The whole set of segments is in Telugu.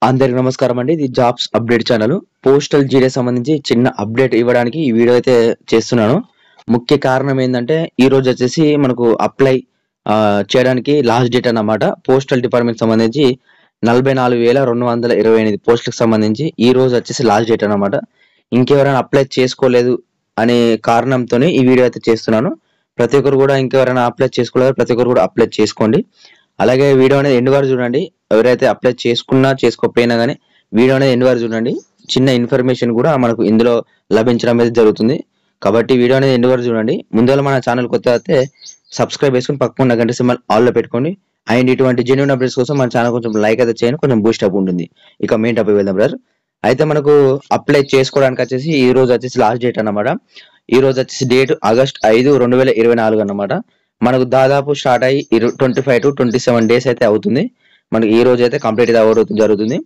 అందరికి నమస్కారం అండి. ఇది జాబ్స్ అప్డేట్ ఛానల్. పోస్టల్ జీడీ సంబంధించి చిన్న అప్డేట్ ఇవ్వడానికి ఈ వీడియో అయితే చేస్తున్నాను. ముఖ్య కారణం ఏంటంటే ఈ రోజు వచ్చేసి మనకు అప్లై చేయడానికి లాస్ట్ డేట్ అన్నమాట. పోస్టల్ డిపార్ట్మెంట్ సంబంధించి 44,228 పోస్టులకు సంబంధించి ఈ రోజు వచ్చేసి లాస్ట్ డేట్ అన్నమాట. ఇంకెవరైనా అప్లై చేసుకోలేదు అనే కారణంతోనే ఈ వీడియో అయితే చేస్తున్నాను. ప్రతి ఒక్కరు కూడా ఇంకెవరైనా అప్లై చేసుకోలేదు, ప్రతి ఒక్కరు కూడా అప్లై చేసుకోండి. అలాగే వీడియో అనేది ఎండ్ వరకు చూడండి. ఎవరైతే అప్లై చేసుకున్నా చేసుకోకపోయినా కానీ వీడియో అనేది ఎండ్ వరకు చూడండి. చిన్న ఇన్ఫర్మేషన్ కూడా మనకు ఇందులో లభించడం అనేది జరుగుతుంది. కాబట్టి వీడియో అనేది ఎండ్ వరకు చూడండి. ముందుగా మన ఛానల్ కొత్త అయితే సబ్స్క్రైబ్ చేసుకుని పక్కన గంట సింబల్ ఆల్లో పెట్టుకోండి. అండ్ ఇటువంటి జెన్యూన్ అప్డేట్స్ కోసం మన ఛానల్ కొంచెం లైక్ అయితే చేయండి, కొంచెం బూస్ట్ అప్ ఉంటుంది. ఇక మెయిన్ టాపిక్ వెళ్దాం బ్రదర్. అయితే మనకు అప్లై చేసుకోవడానికి వచ్చేసి ఈ రోజు వచ్చేసి లాస్ట్ డేట్ అన్నమాట. ఈ రోజు వచ్చేసి డేట్ ఆగస్ట్ 5, 2024 అన్నమాట. మనకు దాదాపు స్టార్ట్ అయ్యి 25 to 27 డేస్ అయితే అవుతుంది. మనకి ఈ రోజు అయితే కంప్లీట్ అవ్వడం జరుగుతుంది.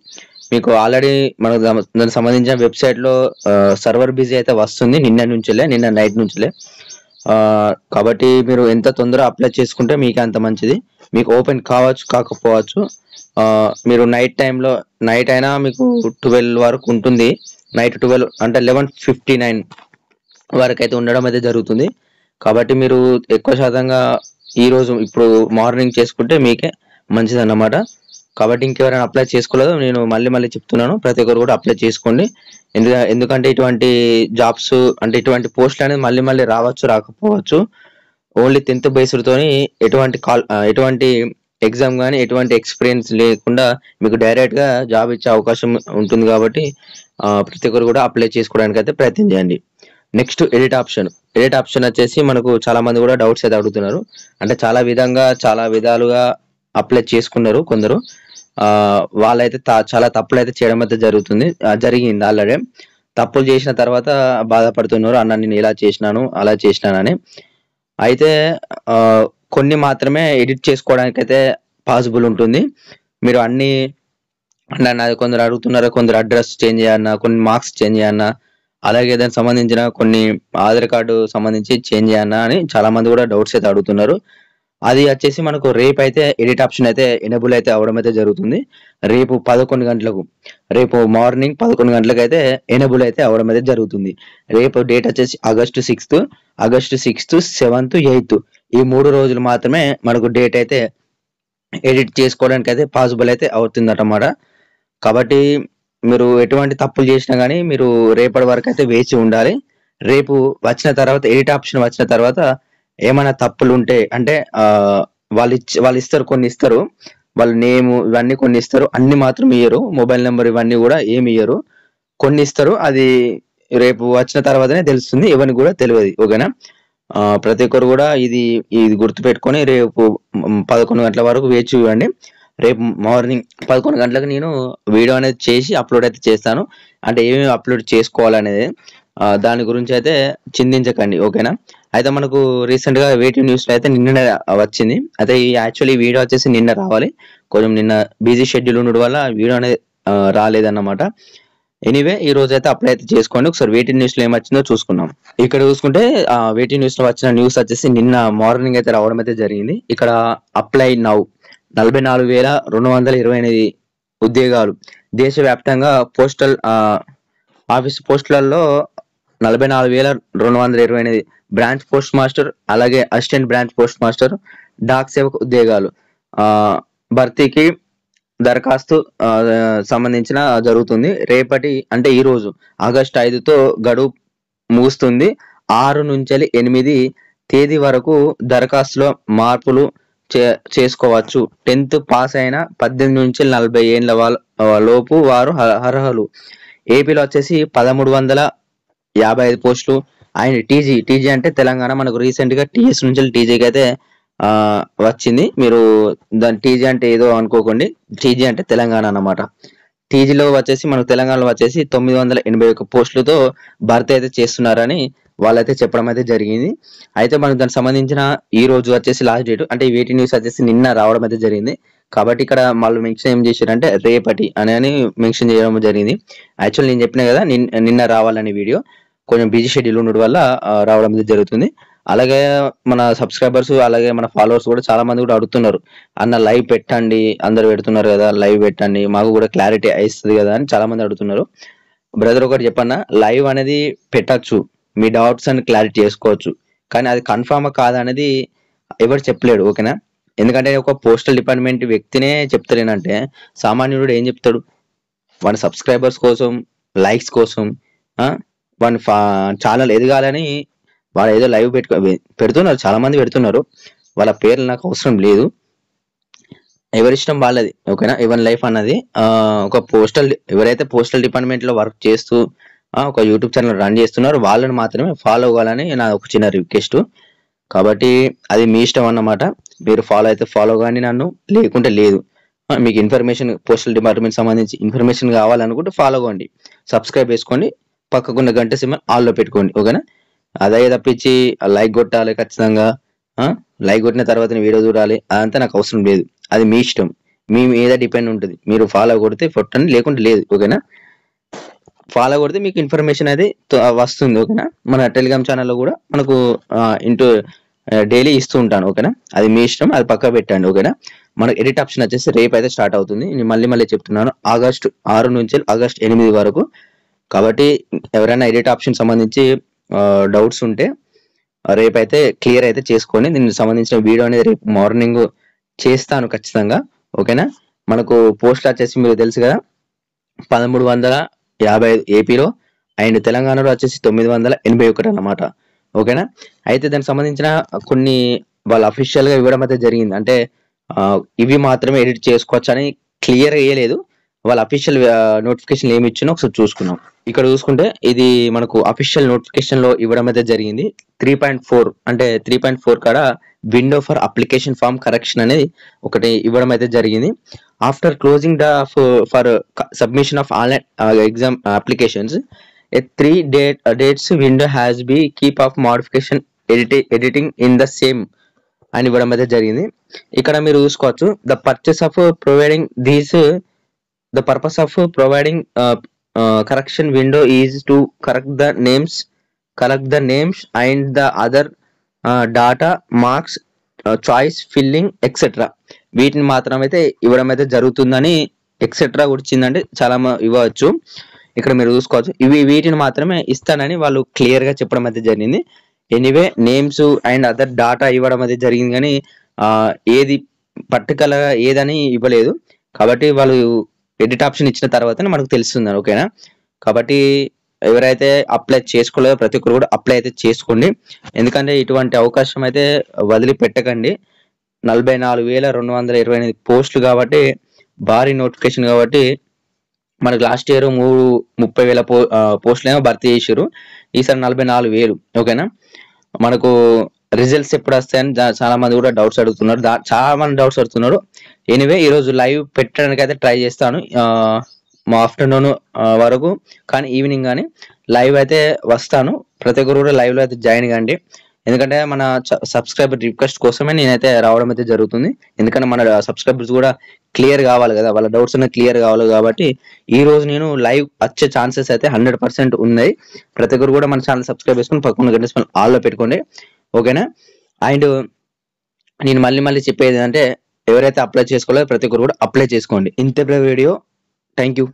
మీకు ఆల్రెడీ మనకు దానికి సంబంధించిన వెబ్సైట్ లో సర్వర్ బిజీ అయితే వస్తుంది నిన్న నైట్ నుంచిలే. కాబట్టి మీరు ఎంత తొందరగా అప్లై చేసుకుంటే మీకు అంత మంచిది. మీకు ఓపెన్ కావచ్చు కాకపోవచ్చు. మీరు నైట్ అయినా మీకు 12 వరకు ఉంటుంది. నైట్ 12 అంటే 11:59 వరకు అయితే ఉండడం అయితే జరుగుతుంది. కాబట్టి మీరు ఎక్కువ శాతంగా ఈ రోజు ఇప్పుడు మార్నింగ్ చేసుకుంటే మీకే మంచిది అన్నమాట. కాబట్టి ఇంకెవరైనా అప్లై చేసుకోలేదు నేను మళ్ళీ చెప్తున్నాను, ప్రతి ఒక్కరు కూడా అప్లై చేసుకోండి. ఎందుకంటే ఇటువంటి జాబ్స్ అంటే ఇటువంటి పోస్టులు అనేది మళ్ళీ రావచ్చు రాకపోవచ్చు. ఓన్లీ 10th బేస్డ్ తోని ఎటువంటి ఎగ్జామ్ కానీ ఎటువంటి ఎక్స్పీరియన్స్ లేకుండా మీకు డైరెక్ట్ గా జాబ్ ఇచ్చే అవకాశం ఉంటుంది. కాబట్టి ప్రతి ఒక్కరు కూడా అప్లై చేసుకోవడానికి అయితే ప్రయత్నం చేయండి. నెక్స్ట్ ఎడిట్ ఆప్షన్ వచ్చేసి మనకు చాలా మంది కూడా డౌట్స్ అయితే అడుగుతున్నారు. అంటే చాలా విధాలుగా అప్లై చేసుకున్నారు కొందరు. వాళ్ళైతే చాలా తప్పులు అయితే చేయడం అయితే జరిగింది. ఆల్రెడీ తప్పులు చేసిన తర్వాత బాధపడుతున్నారు, అన్న నేను ఇలా చేసినాను అలా చేసినానని. అయితే కొన్ని మాత్రమే ఎడిట్ చేసుకోవడానికి అయితే పాసిబుల్ ఉంటుంది. మీరు అన్ని అంటే కొందరు అడుగుతున్నారు, కొందరు అడ్రస్ చేంజ్ చేయన్నా, కొన్ని మార్క్స్ చేంజ్ చేయన్నా, అలాగే దానికి సంబంధించిన కొన్ని ఆధార్ కార్డు సంబంధించి చేంజ్ చేయన్నా అని చాలా మంది కూడా డౌట్స్ అయితే అడుగుతున్నారు. అది వచ్చేసి మనకు రేపు అయితే ఎడిట్ ఆప్షన్ అయితే ఎనేబుల్ అయితే అవడం అయితే జరుగుతుంది. రేపు మార్నింగ్ 11 గంటలకు అయితే ఎనేబుల్ అయితే అవడం అయితే జరుగుతుంది. రేపు డేట్ వచ్చేసి ఆగస్టు 6, 7th, 8th ఈ 3 రోజులు మాత్రమే మనకు డేట్ అయితే ఎడిట్ చేసుకోవడానికి అయితే పాసిబుల్ అయితే అవుతుంది అన్నమాట. కాబట్టి మీరు ఎటువంటి తప్పులు చేసినా కానీ మీరు రేపటి వరకు అయితే వేచి ఉండాలి. రేపు వచ్చిన తర్వాత ఎడిట్ ఆప్షన్ వచ్చిన తర్వాత ఏమైనా తప్పులు ఉంటే అంటే వాళ్ళు ఇస్తారు, కొన్ని ఇస్తారు, వాళ్ళ నేమ్ ఇవన్నీ కొన్ని ఇస్తారు, అన్ని మాత్రం ఇయ్యరు. మొబైల్ నెంబర్ ఇవన్నీ కూడా ఏమి ఇయ్యరు, కొన్ని ఇస్తారు. అది రేపు వచ్చిన తర్వాతనే తెలుస్తుంది, ఎవరికి కూడా తెలియదు. ఓకేనా? ప్రతి ఒక్కరు కూడా ఇది గుర్తు పెట్టుకొని రేపు 11 గంటల వరకు వేచి ఇవ్వండి. రేపు మార్నింగ్ 11 గంటలకు నేను వీడియో అనేది చేసి అప్లోడ్ అయితే చేస్తాను. అంటే ఏమేమి అప్లోడ్ చేసుకోవాలనేది దాని గురించి అయితే చింతించకండి. ఓకేనా? అయితే మనకు రీసెంట్ గా వేటి న్యూస్ లో అయితే నిన్న వచ్చింది. అయితే యాక్చువల్లీ వీడియో వచ్చేసి నిన్న రావాలి, కొంచెం నిన్న బిజీ షెడ్యూల్ ఉండడం వల్ల వీడియో అనేది రాలేదన్నమాట. ఎనీవే ఈ రోజు అయితే అప్లై అయితే చేసుకోండి. ఒకసారి వేటి న్యూస్ లో ఏమొచ్చిందో చూసుకున్నాం. ఇక్కడ చూసుకుంటే వేటి న్యూస్ లో వచ్చిన న్యూస్ వచ్చేసి నిన్న మార్నింగ్ అయితే రావడం అయితే జరిగింది. ఇక్కడ అప్లై నౌ 44,228 ఉద్యోగాలు దేశవ్యాప్తంగా పోస్టల్ ఆఫీస్ పోస్టులలో 44,228 బ్రాంచ్ పోస్ట్ మాస్టర్, అలాగే assistant branch post master, Dak Sevak ఉద్యోగాలు భర్తీకి దరఖాస్తు సంబంధించిన జరుగుతుంది. రేపటి అంటే ఈ రోజు ఆగస్ట్ 5తో గడువు ముగుస్తుంది. 6 నుంచి 8 తేదీ వరకు దరఖాస్తులో మార్పులు చేసుకోవచ్చు. 10th పాస్ అయిన 18 నుంచి 40 ఏళ్ల లోపు వారు అర్హులు. ఏపీలో వచ్చేసి 1355 పోస్టులు. అండ్ టీజీ అంటే తెలంగాణ. మనకు రీసెంట్ గా టీఎస్ నుంచి టీజీకి అయితే వచ్చింది. మీరు దాని టీజీ అంటే ఏదో అనుకోకండి, టీజీ అంటే తెలంగాణ అన్నమాట. టీజీలో వచ్చేసి మనకు తెలంగాణలో వచ్చేసి 981 పోస్టులతో భర్తీ అయితే చేస్తున్నారని వాళ్ళైతే చెప్పడం అయితే జరిగింది. అయితే మనకు దానికి సంబంధించిన ఈ రోజు వచ్చేసి లాస్ట్ డేట్ అంటే వేటి న్యూస్ వచ్చేసి నిన్న రావడం అయితే జరిగింది. కాబట్టి ఇక్కడ వాళ్ళు మెన్షన్ ఏం చేశారంటే రేపటి అని మెన్షన్ చేయడం జరిగింది. యాక్చువల్ నేను చెప్పిన కదా నిన్న రావాలని వీడియో కొంచెం బిజీ షెడ్యూల్ ఉండడం వల్ల రావడం అయితే జరుగుతుంది. అలాగే మన సబ్స్క్రైబర్స్ అలాగే మన ఫాలోవర్స్ కూడా చాలా మంది కూడా అడుగుతున్నారు, అన్న లైవ్ పెట్టండి, అందరు పెడుతున్నారు కదా లైవ్ పెట్టండి, మాకు కూడా క్లారిటీ ఇస్తుంది కదా అని చాలా మంది అడుగుతున్నారు. బ్రదర్ ఒకటి చెప్పన్నా, లైవ్ అనేది పెట్టచ్చు, మీ డౌట్స్ అని క్లారిటీ చేసుకోవచ్చు, కానీ అది కన్ఫామ్ కాదా అనేది ఎవరు చెప్పలేడు. ఓకేనా, ఎందుకంటే ఒక పోస్టల్ డిపార్ట్మెంట్ వ్యక్తినే చెప్తలేనంటే సామాన్యుడు ఏం చెప్తాడు? వాడి సబ్స్క్రైబర్స్ కోసం, లైక్స్ కోసం, వాడి ఛానల్ ఎదగాలని వాడు ఏదో లైవ్ పెడుతున్నారు, చాలా మంది పెడుతున్నారు. వాళ్ళ పేర్లు నాకు అవసరం లేదు, ఎవరిష్టం వాళ్ళది. ఓకేనా, ఎవరి లైఫ్ అన్నది. ఒక ఎవరైతే పోస్టల్ డిపార్ట్మెంట్ లో వర్క్ చేస్తూ ఒక యూట్యూబ్ ఛానల్ రన్ చేస్తున్నారు వాళ్ళని మాత్రమే ఫాలో అవ్వాలని నా ఒక చిన్న రిక్వెస్ట్. కాబట్టి అది మీ ఇష్టం అన్నమాట, మీరు ఫాలో అయితే ఫాలో కానీ నన్ను, లేకుంటే లేదు. మీకు ఇన్ఫర్మేషన్ పోస్టల్ డిపార్ట్మెంట్ సంబంధించి ఇన్ఫర్మేషన్ కావాలనుకుంటే ఫాలో అవ్వండి, సబ్స్క్రైబ్ చేసుకోండి, పక్కకున్న గంట సింబల్ ఆల్లో పెట్టుకోండి. ఓకేనా, అదే తప్పించి లైక్ కొట్టాలి ఖచ్చితంగా, లైక్ కొట్టిన తర్వాత వీడియో చూడాలి అదంతా నాకు అవసరం లేదు, అది మీ ఇష్టం, మీ మీద డిపెండ్ ఉంటుంది. మీరు ఫాలో కొడితే కొట్టండి, లేకుంటే లేదు. ఓకేనా, ఫాలో కొడితే మీకు ఇన్ఫర్మేషన్ అది వస్తుంది. ఓకేనా, మన టెలిగ్రామ్ ఛానల్లో కూడా మనకు డైలీ ఇస్తూ ఉంటాను. ఓకేనా, అది మీ ఇష్టం, అది పక్క పెట్టండి. ఓకేనా, మనకు ఎడిట్ ఆప్షన్ వచ్చేసి రేపు అయితే స్టార్ట్ అవుతుంది. నేను మళ్ళీ చెప్తున్నాను, ఆగస్టు 6 నుంచి ఆగస్టు 8 వరకు. కాబట్టి ఎవరైనా ఎడిట్ ఆప్షన్ సంబంధించి డౌట్స్ ఉంటే రేపైతే క్లియర్ అయితే చేసుకొని దీనికి సంబంధించిన వీడియో అనేది రేపు మార్నింగ్ చేస్తాను ఖచ్చితంగా. ఓకేనా, మనకు పోస్టులు వచ్చేసి మీకు తెలుసు కదా, 1355 ఏపీలో అండ్ తెలంగాణలో వచ్చేసి 981 అన్నమాట. ఓకేనా, అయితే దానికి సంబంధించిన కొన్ని వాళ్ళ అఫీషియల్ గా ఇవ్వడం అయితే జరిగింది, అంటే ఇవి మాత్రమే ఎడిట్ చేసుకోవచ్చు అని క్లియర్ వేయలేదు. వాళ్ళ అఫీషియల్ నోటిఫికేషన్ ఏమి ఇచ్చినో ఒకసారి చూసుకున్నాం. ఇక్కడ చూసుకుంటే ఇది మనకు అఫీషియల్ నోటిఫికేషన్ లో ఇవ్వడం అయితే జరిగింది. 3.4 అంటే 3.4 కాడ window for application form correction అనేది ఒకటి ఇవ్వడం అయితే జరిగింది. After closing for submission of online exam applications a 3 dates window has be keep of modification editing in the same అని ఇవ్వడం అయితే జరిగింది. ఇక్కడ మీరు చూసుకోవచ్చు, the purchase of providing these the purpose of providing correction window is to correct the names and the other data marks choice filling etc. వీటిని మాత్రం అయితే ఇవ్వడం అయితే జరుగుతుందని ఎక్సెట్రా వచ్చిందంటే చాలా ఇవ్వచ్చు. ఇక్కడ మీరు చూసుకోవచ్చు, వీటిని మాత్రమే ఇస్తానని వాళ్ళు క్లియర్ గా చెప్పడం అయితే జరిగింది. Anyway names and other data ఇవ్వడం అయితే జరిగింది, కానీ ఏది పర్టికులర్ గా ఏదని ఇవ్వలేదు. కాబట్టి వాళ్ళు ఎడిట్ ఆప్షన్ ఇచ్చిన తర్వాతనే మనకు తెలుస్తుంది. ఓకేనా, కాబట్టి ఎవరైతే అప్లై చేసుకోలేదో ప్రతి ఒక్కరు కూడా అప్లై అయితే చేసుకోండి, ఎందుకంటే ఇటువంటి అవకాశం అయితే వదిలిపెట్టకండి. 44,228 పోస్టులు కాబట్టి భారీ నోటిఫికేషన్ కాబట్టి మనకు లాస్ట్ ఇయర్ 30,000 పోస్టులు ఏమో భర్తీ చేశారు, ఈసారి 44,000. ఓకేనా, మనకు రిజల్ట్స్ ఎప్పుడు వస్తాయని చాలా మంది కూడా డౌట్స్ అడుగుతున్నారు, చాలా మంది డౌట్స్ అడుగుతున్నారు. ఎనీవే ఈరోజు లైవ్ పెట్టడానికి అయితే ట్రై చేస్తాను మా ఆఫ్టర్నూన్ వరకు, కానీ ఈవినింగ్ కానీ లైవ్ అయితే వస్తాను. ప్రతి ఒక్కరు కూడా లైవ్ లో అయితే జాయిన్ కండి, ఎందుకంటే మన సబ్స్క్రైబర్ రిక్వెస్ట్ కోసమే నేనైతే రావడం అయితే జరుగుతుంది. ఎందుకంటే మన సబ్స్క్రైబర్స్ కూడా క్లియర్ కావాలి కదా, వాళ్ళ డౌట్స్ అన్నీ క్లియర్ కావాలి. కాబట్టి ఈ రోజు నేను లైవ్ వచ్చే ఛాన్సెస్ అయితే 100% ఉన్నాయి. ప్రతి ఒక్కరు కూడా మన ఛానల్ సబ్స్క్రైబ్ చేసుకుని పక్కన గంట ఆల్లో పెట్టుకోండి. ఓకేనా, అండ్ నేను మళ్ళీ చెప్పేది ఏంటంటే ఎవరైతే అప్లై చేసుకోలేదో ప్రతి ఒక్కరు కూడా అప్లై చేసుకోండి. ఇంతే వీడియో, థ్యాంక్ యూ.